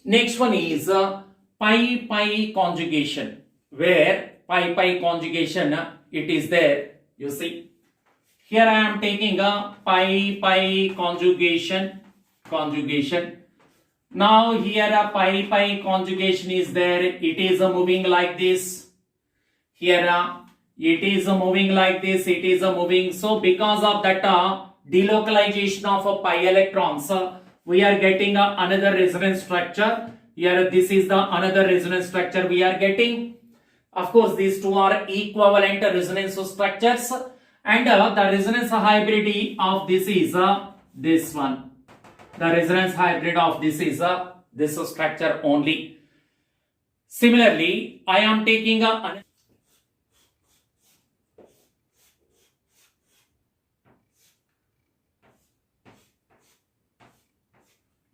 Next one is pi conjugation, where pi conjugation it is there. You see, here I am taking a pi conjugation. Now here a pi conjugation is there. It is moving like this. Here it is moving like this. It is moving. So because of that delocalization of pi electrons, we are getting another resonance structure. Here this is the another resonance structure we are getting. Of course, these two are equivalent resonance structures, and the resonance hybrid of this is this one. The resonance hybrid of this is this structure only. Similarly, I am taking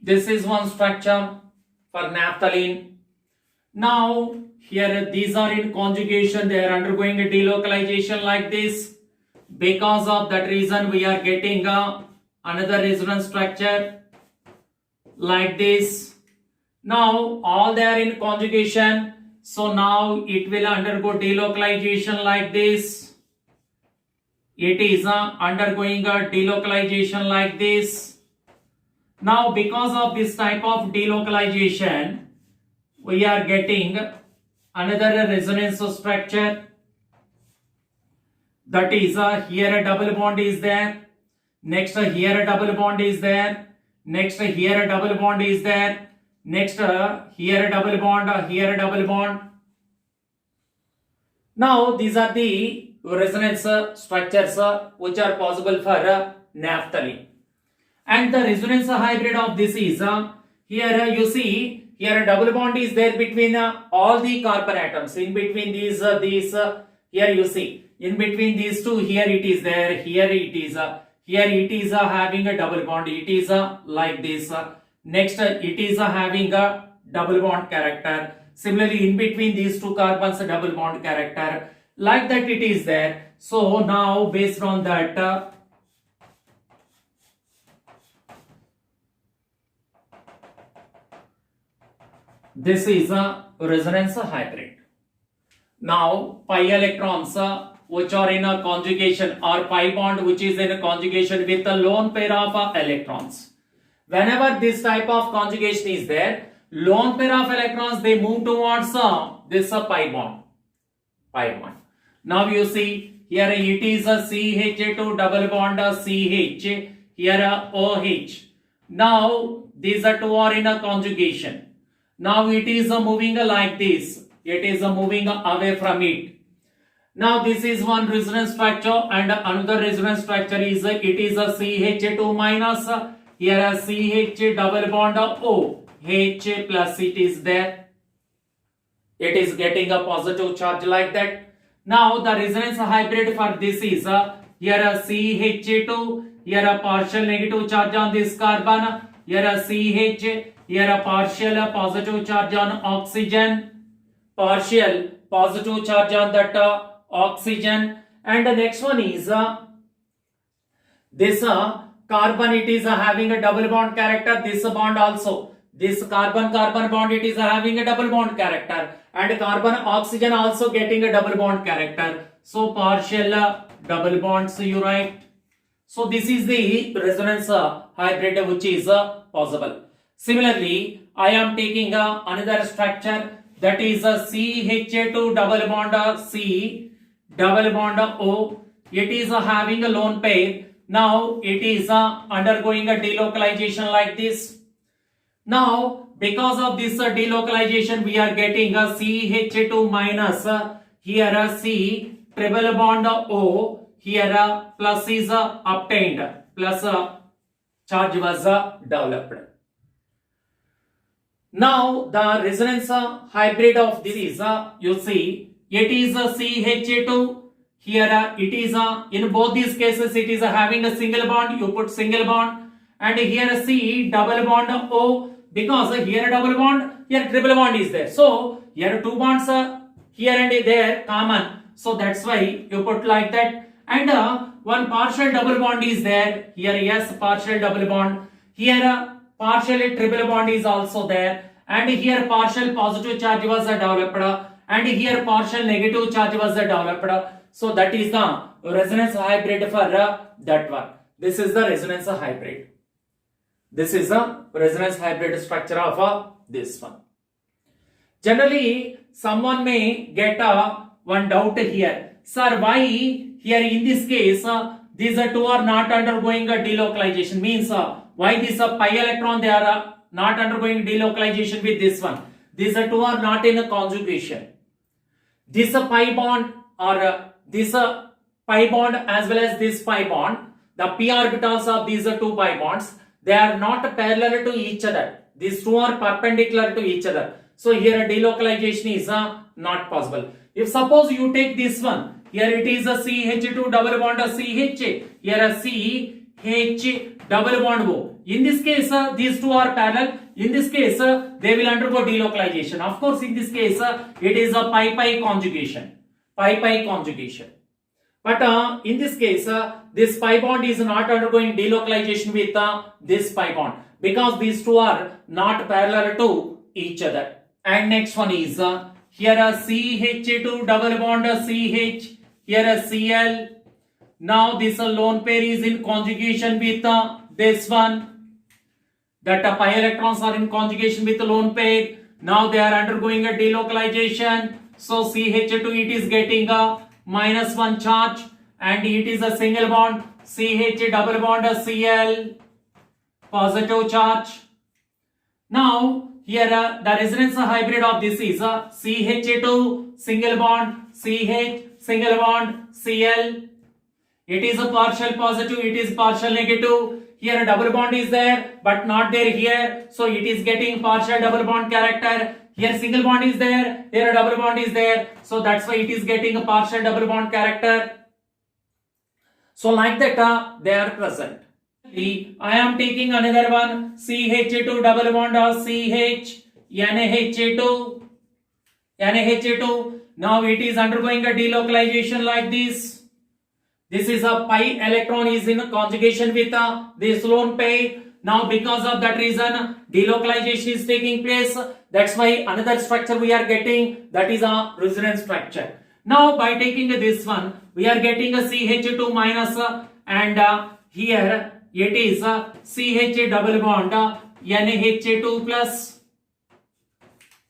this is one structure for naphthalene. Now here these are in conjugation, they are undergoing a delocalization like this. Because of that reason we are getting another resonance structure like this. Now all they are in conjugation, so now it will undergo delocalization like this. It is undergoing a delocalization like this. Now because of this type of delocalization, we are getting another resonance structure. That is here a double bond is there. Next here a double bond is there. Next here a double bond is there. Next here a double bond, here a double bond. Now these are the resonance structures which are possible for naphthalene. And the resonance hybrid of this is here you see here a double bond is there between all the carbon atoms. In between these here you see in between these two, here it is there, here it is having a double bond. It is like this. Next it is having a double bond character. Similarly, in between these two carbons, double bond character. Like that it is there. So now based on that, this is a resonance hybrid. Now pi electrons which are in a conjugation, or pi bond which is in a conjugation with a lone pair of electrons. Whenever this type of conjugation is there, lone pair of electrons they move towards this pi bond. Now you see here it is a CH2 double bond CH, here a OH. Now these two are in a conjugation. Now it is moving like this. It is moving away from it. Now this is one resonance structure, and another resonance structure is it is a CH2 minus, here a CH double bond O, H plus it is there. It is getting a positive charge like that. Now the resonance hybrid for this is here a CH2, here a partial negative charge on this carbon, here a CH, here a partial positive charge on oxygen, partial positive charge on that oxygen, and the next one is this carbon, it is having a double bond character. This bond also, this carbon bond, it is having a double bond character, and carbon oxygen also getting a double bond character. So partial double bonds you write. So this is the resonance hybrid which is possible. Similarly, I am taking another structure, that is a CH2 double bond C double bond O. It is having a lone pair. Now it is undergoing a delocalization like this. Now because of this delocalization, we are getting a CH2 minus, here a C triple bond O, here a plus is obtained, plus charge was developed. Now the resonance hybrid of this is you see it is a CH2, here it is in both these cases it is having a single bond, you put single bond, and here a C double bond O, because here a double bond, here triple bond is there. So here two bonds here and there common, so that's why you put like that. And one partial double bond is there, here yes partial double bond, here partially triple bond is also there, and here partial positive charge was developed, and here partial negative charge was developed. So that is the resonance hybrid for that one. This is the resonance hybrid. This is the resonance hybrid structure of this one. Generally, someone may get one doubt here. Sir, why here in this case these two are not undergoing a delocalization? Means why this pi electron they are not undergoing delocalization with this one? These two are not in a conjugation. This pi bond or this pi bond as well as this pi bond, the p orbitals of these two pi bonds, they are not parallel to each other. These two are perpendicular to each other. So here delocalization is not possible. If suppose you take this one, here it is a CH2 double bond a CH, here a CH double bond O. In this case, these two are parallel. In this case, they will undergo delocalization. Of course, in this case, it is a pi-pi conjugation. Pi-pi conjugation. But in this case, this pi bond is not undergoing delocalization with this pi bond because these two are not parallel to each other. And next one is here a CH2 double bond a CH, here a Cl. Now this lone pair is in conjugation with this one. That pi electrons are in conjugation with the lone pair. Now they are undergoing a delocalization. So CH2 it is getting a -1 charge and it is a single bond. CH double bond a Cl, positive charge. Now here the resonance hybrid of this is CH2 single bond CH single bond Cl. It is a partial positive, it is partial negative. Here a double bond is there but not there here. So it is getting partial double bond character. Here single bond is there, here a double bond is there. So that's why it is getting a partial double bond character. So like that they are present. I am taking another one CH2 double bond of CH NaH2. NaH2. Now it is undergoing a delocalization like this. This is a pi electron is in conjugation with this lone pair. Now because of that reason delocalization is taking place. That's why another structure we are getting, that is a resonance structure. Now by taking this one we are getting a CH2 minus and here it is CH double bond NaH2 plus.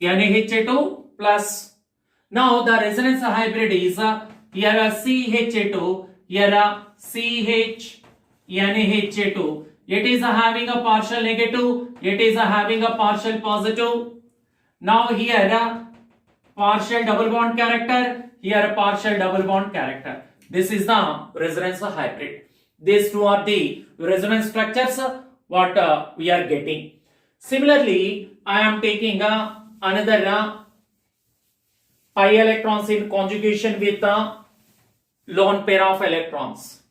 NaH2 plus. Now the resonance hybrid is here a CH2, here a CH NaH2. It is having a partial negative, it is having a partial positive. Now here a partial double bond character, here a partial double bond character. This is the resonance hybrid. These two are the resonance structures what we are getting. Similarly, I am taking another pi electrons in conjugation with a lone pair of electrons.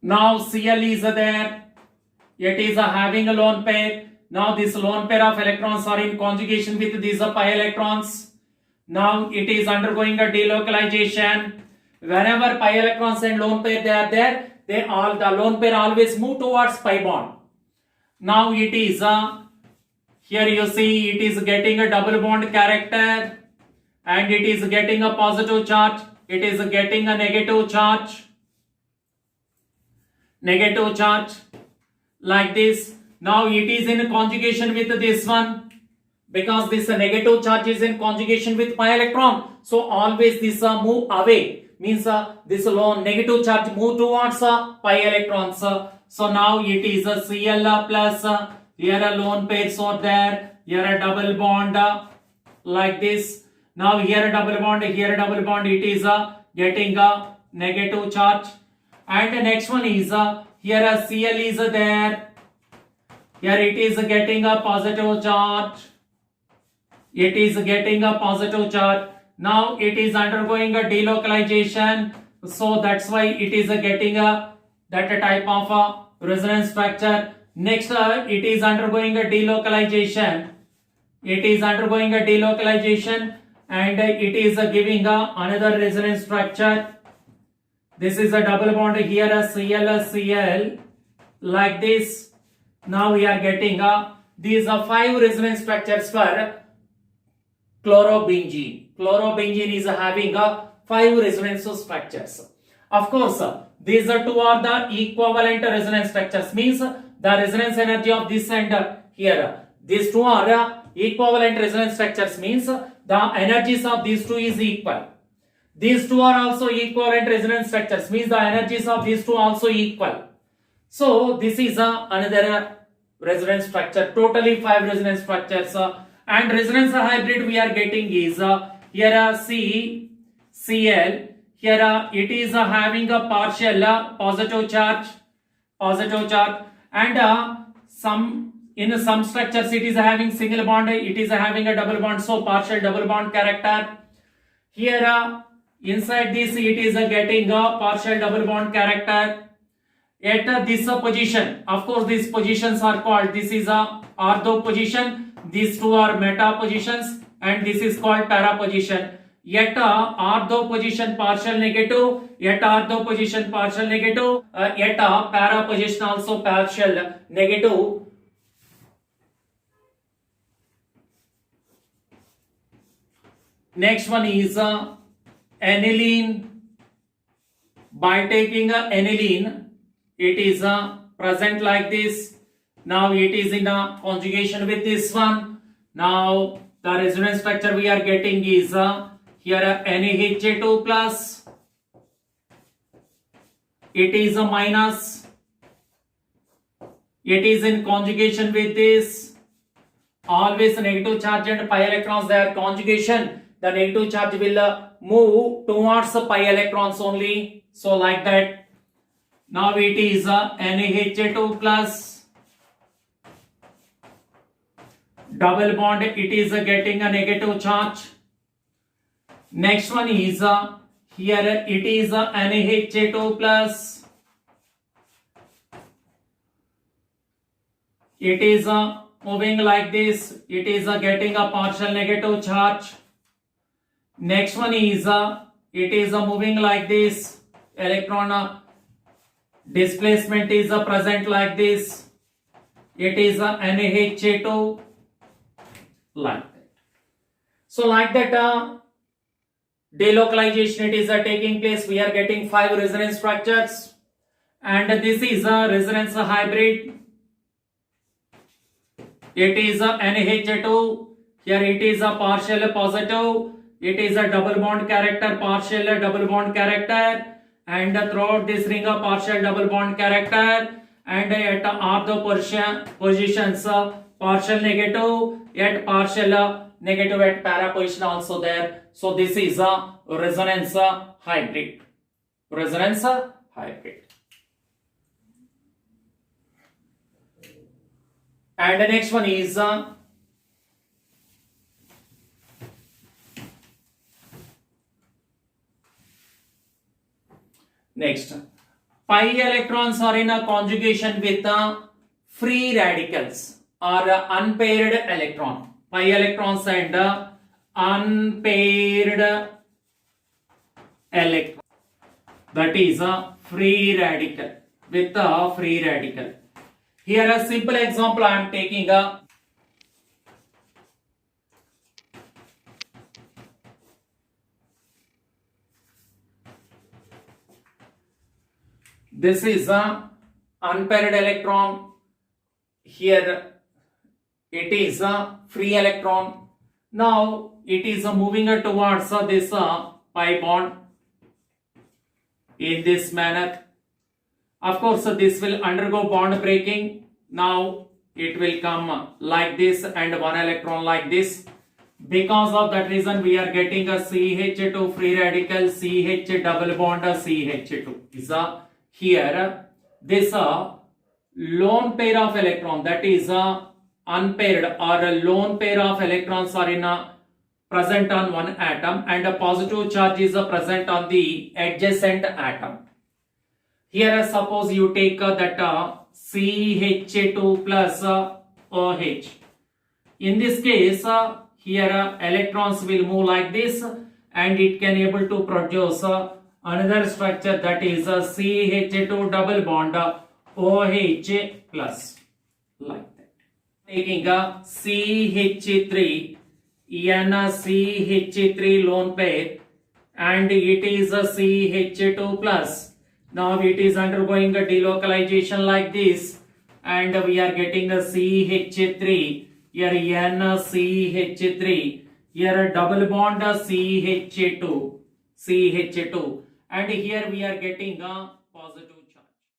Now Cl is there, it is having a lone pair. Now this lone pair of electrons are in conjugation with these pi electrons. Now it is undergoing a delocalization. Whenever pi electrons and lone pair they are there, the lone pair always move towards pi bond. Now it is here you see it is getting a double bond character and it is getting a positive charge, it is getting a negative charge like this. Now it is in conjugation with this one because this negative charge is in conjugation with pi electron. So always this move away, means this lone negative charge move towards pi electrons. So now it is a Cl plus here a lone pair so there, here a double bond like this. Now here a double bond, here a double bond, it is getting a negative charge. And the next one is here a Cl is there, here it is getting a positive charge. It is getting a positive charge. Now it is undergoing a delocalization. So that's why it is getting a that type of resonance structure. Next it is undergoing a delocalization. It is undergoing a delocalization and it is giving another resonance structure. This is a double bond here a Cl like this. Now we are getting these are 5 resonance structures for chlorobenzene. Chlorobenzene is having 5 resonance structures. Of course, these two are the equivalent resonance structures, means the resonance energy of this and here. These two are equivalent resonance structures, means the energies of these two is equal. These two are also equivalent resonance structures, means the energies of these two also equal. So this is another resonance structure, totally 5 resonance structures. And resonance hybrid we are getting is here Cl. Here it is having a partial positive charge, and in some structures it is having single bond, it is having a double bond, so partial double bond character. Here inside this it is getting a partial double bond character. At this position, of course these positions are called, this is a ortho position, these two are meta positions, and this is called para position. Yet ortho position partial negative, yet ortho position partial negative, yet para position also partial negative. Next one is aniline. By taking aniline, it is present like this. Now it is in a conjugation with this one. Now the resonance structure we are getting is here NaHA2 plus, it is a minus, it is in conjugation with this, always negative charge and pi electrons, their conjugation, the negative charge will move towards pi electrons only, so like that. Now it is NaHA2 plus, double bond, it is getting a negative charge. Next one is here it is NaHA2 plus, it is moving like this, it is getting a partial negative charge. Next one is it is moving like this, electron displacement is present like this, it is NaHA2 like that. So like that delocalization it is taking place. We are getting 5 resonance structures, and this is a resonance hybrid. It is a NaHA2. Here it is a partial positive. It is a double bond character, partial double bond character, and throughout this ring a partial double bond character, and at ortho positions partial negative, yet partial negative at para position also there. So this is a resonance hybrid. Resonance hybrid. And the next one is next, pi electrons are in a conjugation with free radicals or unpaired electron. Pi electrons and unpaired electron, that is a free radical with a free radical. Here a simple example I am taking this is a unpaired electron. Here it is a free electron. Now it is moving towards this pi bond in this manner. Of course this will undergo bond breaking. Now it will come like this and one electron like this. Because of that reason we are getting a CH2 free radical, CH double bond CH2 is here this lone pair of electron, that is unpaired or a lone pair of electrons are in present on one atom, and a positive charge is present on the adjacent atom. Here suppose you take that CH2 plus OH. In this case here electrons will move like this, and it can able to produce another structure, that is a CH2 double bond OH plus, like that. Taking a CH3, NCH3 lone pair, and it is a CH2 plus. Now it is undergoing a delocalization like this, and we are getting a CH3, here NCH3, here a double bond CH2, and here we are getting a